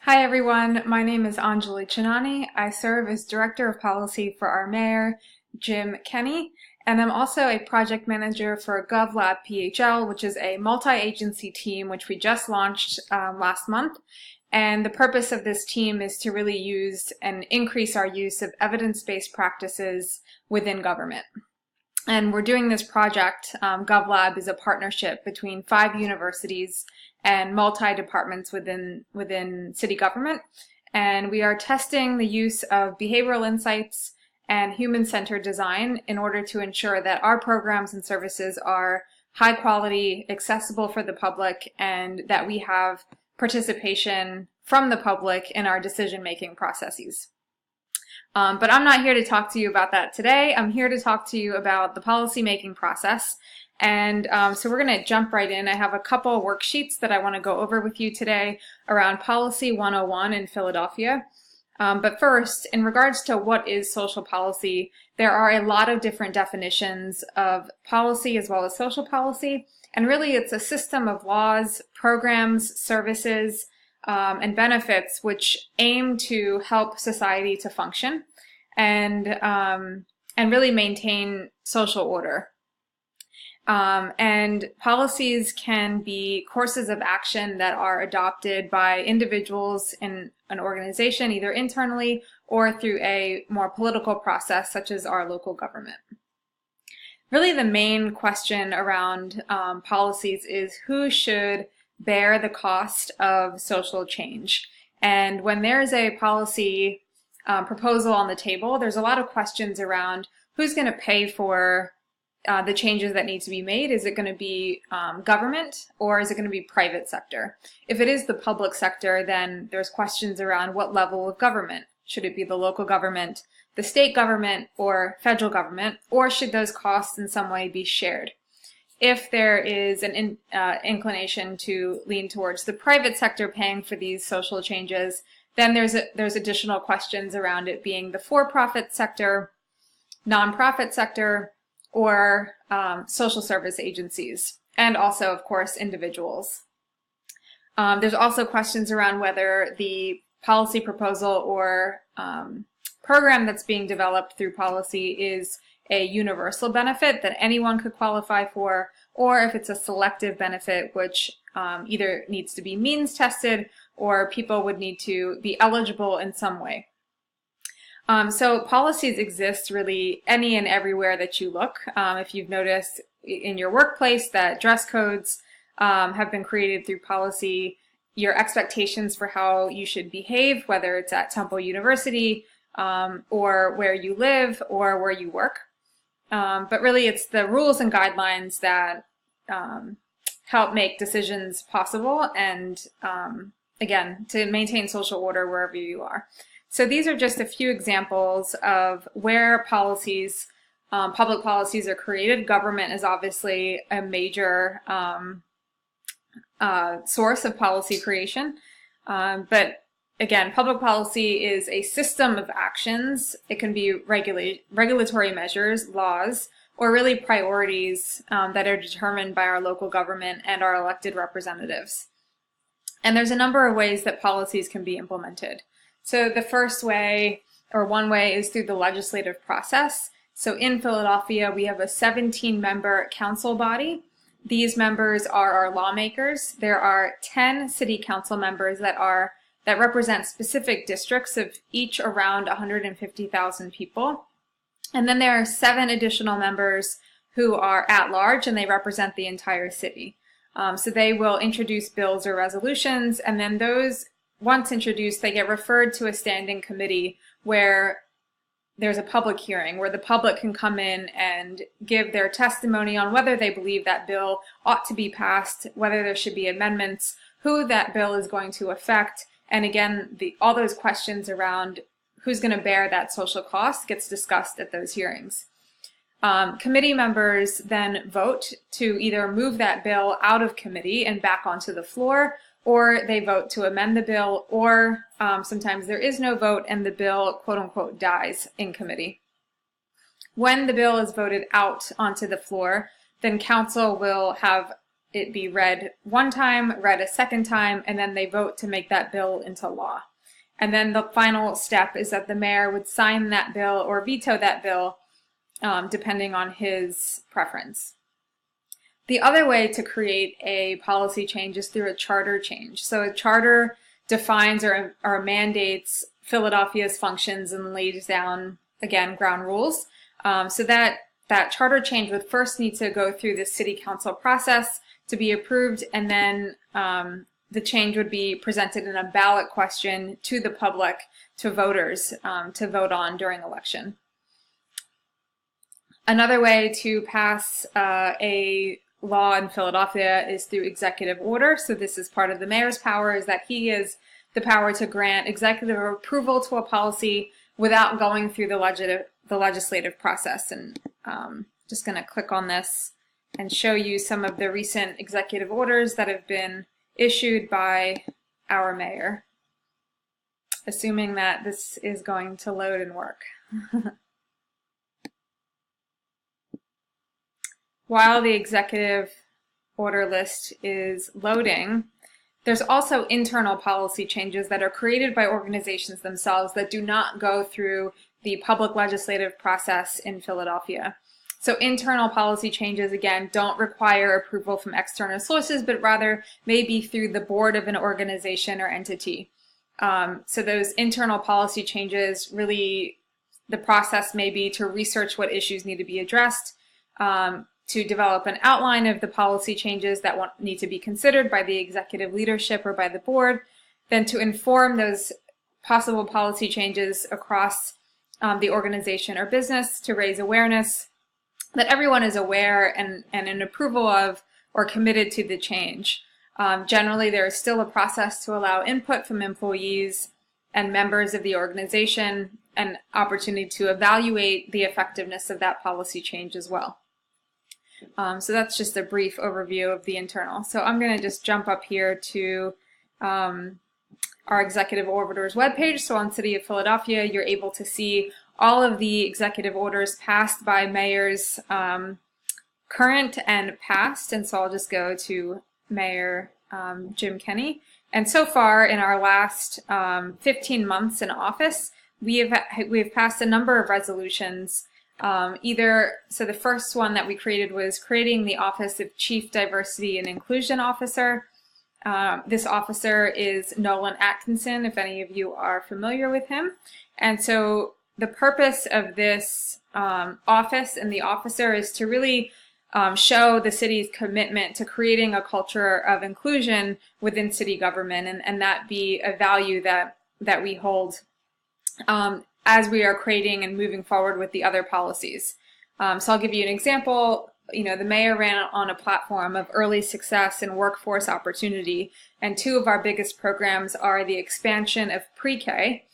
Hi everyone, my name is Anjali Chinani. I serve as Director of Policy for our Mayor, Jim Kenney, and I'm also a Project Manager for GovLab PHL, which is a multi-agency team which we just launched last month. And the purpose of this team is to really use and increase our use of evidence-based practices within government. And we're doing this project. GovLab is a partnership between 5 universities and multi-departments within city government. And we are testing the use of behavioral insights and human-centered design in order to ensure that our programs and services are high quality, accessible for the public, and that we have participation from the public in our decision-making processes. But I'm not here to talk to you about that today. I'm here to talk to you about the policy-making process. And so we're going to jump right in. I have a couple worksheets that I want to go over with you today around Policy 101 in Philadelphia. But first, in regards to what is social policy, there are a lot of different definitions of policy as well as social policy. And really, it's a system of laws, programs, services, and benefits which aim to help society to function and really maintain social order. And policies can be courses of action that are adopted by individuals in an organization, either internally or through a more political process, such as our local government. Really, the main question around policies is who should bear the cost of social change. And when there's a policy proposal on the table, there's a lot of questions around who's going to pay for the changes that need to be made. Is it going to be government, or is it going to be private sector? If it is the public sector, then there's questions around what level of government. Should it be the local government, the state government, or federal government, or should those costs in some way be shared? If there is an inclination to lean towards the private sector paying for these social changes, then there's additional questions around it being the for-profit sector, nonprofit sector, or social service agencies, and also, of course, individuals. There's also questions around whether the policy proposal or program that's being developed through policy is a universal benefit that anyone could qualify for, or if it's a selective benefit which either needs to be means tested or people would need to be eligible in some way. So policies exist really any and everywhere that you look. If you've noticed in your workplace that dress codes have been created through policy, your expectations for how you should behave, whether it's at Temple University or where you live or where you work. But really it's the rules and guidelines that help make decisions possible and, again, to maintain social order wherever you are. So these are just a few examples of where policies, public policies are created. Government is obviously a major source of policy creation. But again, public policy is a system of actions. It can be regulatory measures, laws, or really priorities that are determined by our local government and our elected representatives. And there's a number of ways that policies can be implemented. So the first way, or one way, is through the legislative process. So in Philadelphia, we have a 17-member council body. These members are our lawmakers. There are 10 city council members that represent specific districts of each around 150,000 people. And then there are 7 additional members who are at large, and they represent the entire city. So they will introduce bills or resolutions, and then those, once introduced, they get referred to a standing committee where there's a public hearing where the public can come in and give their testimony on whether they believe that bill ought to be passed, whether there should be amendments, who that bill is going to affect, and again, all those questions around who's going to bear that social cost gets discussed at those hearings. Committee members then vote to either move that bill out of committee and back onto the floor, or they vote to amend the bill, or sometimes there is no vote and the bill, quote unquote, dies in committee. When the bill is voted out onto the floor, then council will have it be read one time, read a second time, and then they vote to make that bill into law. And then the final step is that the mayor would sign that bill or veto that bill, depending on his preference. The other way to create a policy change is through a charter change. So a charter defines or mandates Philadelphia's functions and lays down, again, ground rules. So that charter change would first need to go through the city council process to be approved, and then the change would be presented in a ballot question to the public, to voters, to vote on during election. Another way to pass a law in Philadelphia is through executive order. So this is part of the mayor's power, is that he has the power to grant executive approval to a policy without going through the legislative process. And just going to click on this and show you some of the recent executive orders that have been issued by our mayor, assuming that this is going to load and work. While the executive order list is loading, there's also internal policy changes that are created by organizations themselves that do not go through the public legislative process in Philadelphia. So internal policy changes, again, don't require approval from external sources, but rather may be through the board of an organization or entity. So those internal policy changes, really, the process may be to research what issues need to be addressed, to develop an outline of the policy changes that need to be considered by the executive leadership or by the board, then to inform those possible policy changes across the organization or business, to raise awareness, that everyone is aware and in approval of or committed to the change. Generally, there is still a process to allow input from employees and members of the organization, and opportunity to evaluate the effectiveness of that policy change as well. So that's just a brief overview of the internal. So I'm going to just jump up here to our executive orders webpage. So on City of Philadelphia, you're able to see all of the executive orders passed by mayors, current and past. And so I'll just go to Mayor Jim Kenney. And so far in our last 15 months in office, we've passed a number of resolutions. So the first one that we created was creating the Office of Chief Diversity and Inclusion Officer. This officer is Nolan Atkinson, if any of you are familiar with him. And so the purpose of this office and the officer is to really show the city's commitment to creating a culture of inclusion within city government, and that be a value that we hold as we are creating and moving forward with the other policies. So I'll give you an example. The mayor ran on a platform of early success and workforce opportunity, and two of our biggest programs are the expansion of pre-K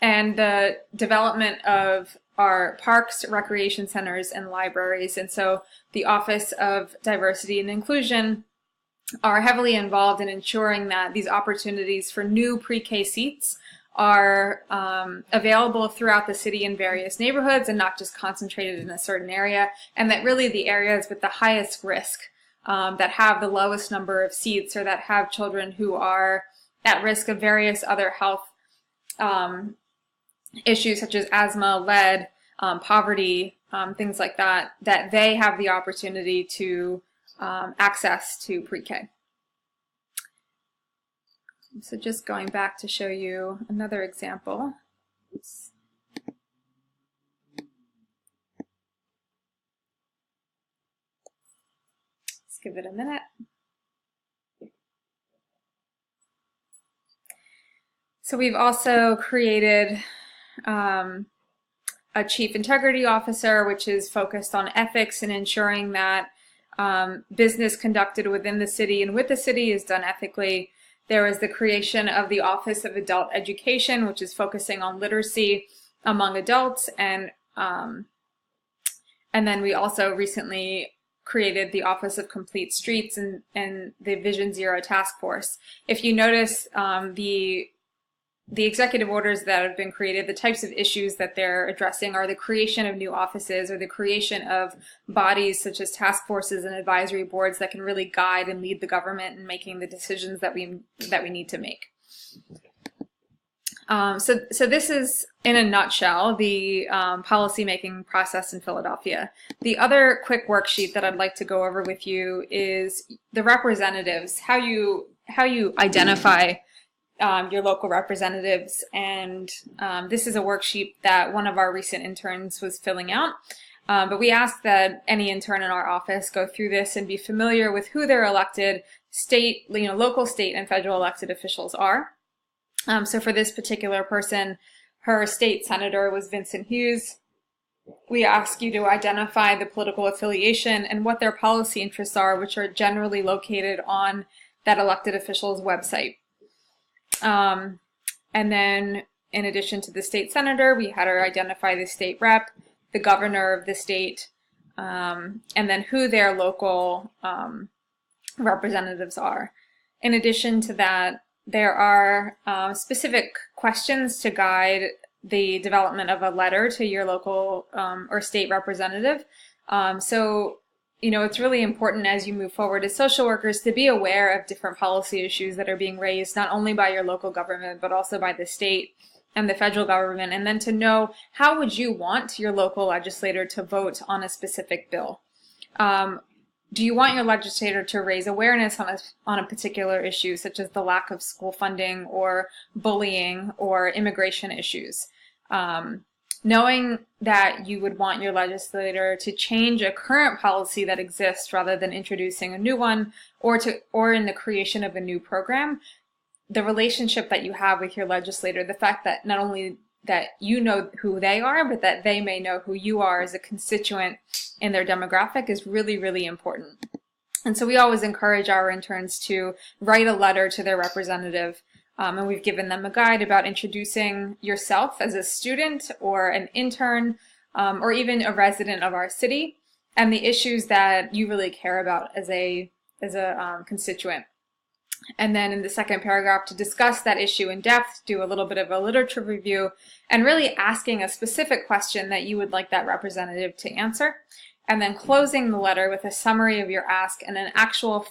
and the development of our parks, recreation centers, and libraries. And so the Office of Diversity and Inclusion are heavily involved in ensuring that these opportunities for new pre-K seats are available throughout the city in various neighborhoods and not just concentrated in a certain area, and that really the areas with the highest risk, that have the lowest number of seats, or that have children who are at risk of various other health issues such as asthma, lead, poverty, things like that, that they have the opportunity to access to pre-K. So just going back to show you another example. Oops. Let's give it a minute. So we've also created a Chief Integrity Officer, which is focused on ethics and ensuring that business conducted within the city and with the city is done ethically. There was the creation of the Office of Adult Education, which is focusing on literacy among adults, and then we also recently created the Office of Complete Streets and the Vision Zero Task Force. If you notice, the the executive orders that have been created, the types of issues that they're addressing are the creation of new offices or the creation of bodies such as task forces and advisory boards that can really guide and lead the government in making the decisions that we need to make. So this is, in a nutshell, the policymaking process in Philadelphia. The other quick worksheet that I'd like to go over with you is the representatives, how you identify your local representatives, and this is a worksheet that one of our recent interns was filling out. But we ask that any intern in our office go through this and be familiar with who their elected local, state, and federal elected officials are. So for this particular person, her state senator was Vincent Hughes. We ask you to identify the political affiliation and what their policy interests are, which are generally located on that elected official's website. And then, in addition to the state senator, we had her identify the state rep, the governor of the state, and then who their local representatives are. In addition to that, there are specific questions to guide the development of a letter to your local or state representative. So, it's really important as you move forward as social workers to be aware of different policy issues that are being raised, not only by your local government, but also by the state and the federal government, and then to know how would you want your local legislator to vote on a specific bill. Do you want your legislator to raise awareness on a particular issue, such as the lack of school funding or bullying or immigration issues? Knowing that you would want your legislator to change a current policy that exists rather than introducing a new one, or in the creation of a new program, the relationship that you have with your legislator, the fact that not only that you know who they are, but that they may know who you are as a constituent in their demographic is really, really important. And so we always encourage our interns to write a letter to their representative, and we've given them a guide about introducing yourself as a student or an intern or even a resident of our city, and the issues that you really care about as a constituent. And then in the second paragraph, to discuss that issue in depth, do a little bit of a literature review, and really asking a specific question that you would like that representative to answer. And then closing the letter with a summary of your ask and an actual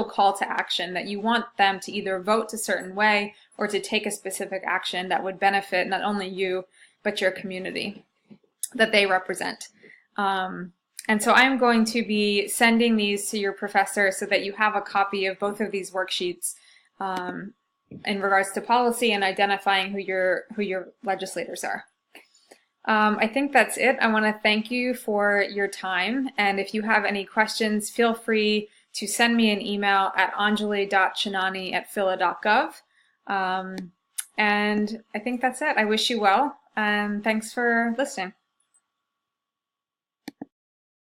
call to action that you want them to either vote a certain way or to take a specific action that would benefit not only you, but your community that they represent. And so I'm going to be sending these to your professor so that you have a copy of both of these worksheets in regards to policy and identifying who your legislators are. I think that's it. I want to thank you for your time, and if you have any questions, feel free to send me an email at anjali.chinani@phila.gov. And I think that's it. I wish you well, and thanks for listening.